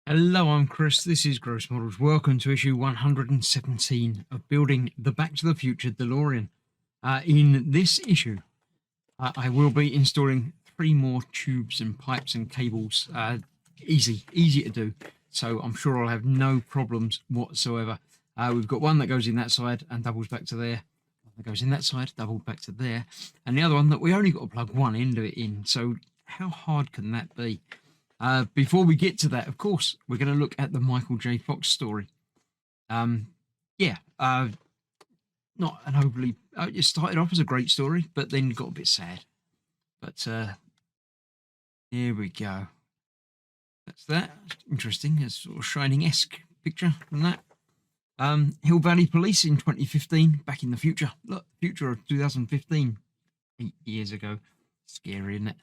Hello, I'm Chris. This is Gross Models. Welcome to issue 117 of Building the Back to the Future DeLorean. In this issue, I will be installing 3 more tubes and pipes and cables. Easy to do. So I'm sure I'll have no problems whatsoever. We've got one that goes in that side and doubles back to there. One that goes in that side, doubled back to there. And the other one that we only got to plug one end of it in. So how hard can that be? Before we get to that, of course, we're going to look at the Michael J. Fox story. Not an overly... it started off as a great story, but then got a bit sad. But here we go. That's that. Interesting. A sort of Shining-esque picture from that. Hill Valley Police in 2015, back in the future. Look, future of 2015, 8 years ago. Scary, isn't it?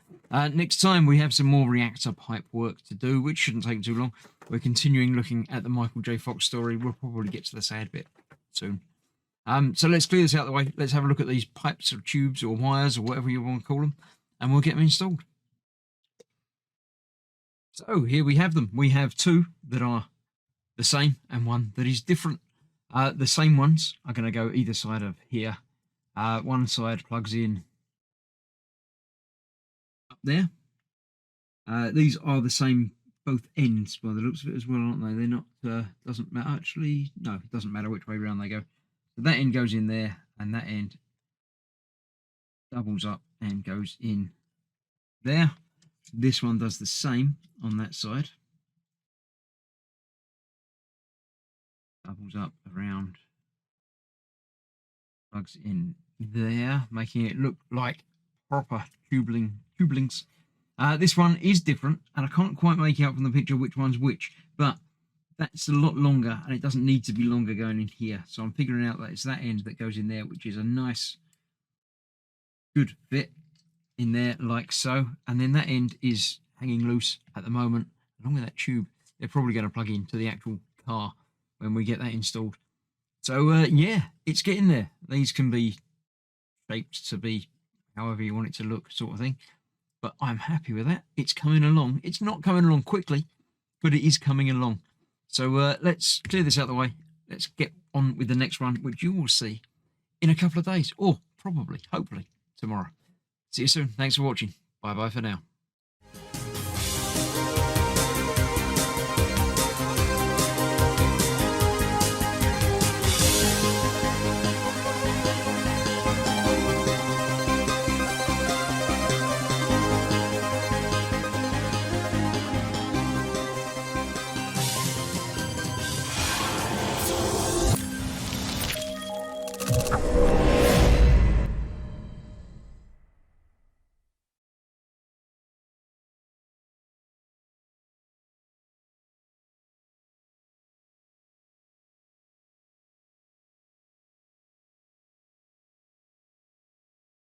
Next time we have some more reactor pipe work to do, which shouldn't take too long. We're continuing looking at the Michael J. Fox story. We'll probably get to the sad bit soon. So let's clear this out of the way. Let's have a look at these pipes or tubes or wires or whatever you want to call them, and we'll get them installed. So here we have them. We have 2 that are the same and 1 that is different. The same ones are going to go either side of here. One side plugs in there. These are the same both ends by the looks of it as well, aren't they? They're not doesn't matter actually. No, it doesn't matter which way around they go. So that end goes in there and that end doubles up and goes in there. This one does the same on that side. Doubles up around, plugs in there, making it look like proper tubelings. This one is different, and I can't quite make out from the picture which one's which, but that's a lot longer, and it doesn't need to be longer going in here. So I'm figuring out that it's that end that goes in there, which is a nice, good fit in there, like so. And then that end is hanging loose at the moment, along with that tube. They're probably going to plug into the actual car when we get that installed. So yeah, it's getting there. These can be shaped to be however you want it to look, sort of thing. But I'm happy with that. It's coming along. It's not coming along quickly, but it is coming along. So let's clear this out of the way. Let's get on with the next run, which you will see in a couple of days, or probably, hopefully, tomorrow. See you soon. Thanks for watching. Bye-bye for now.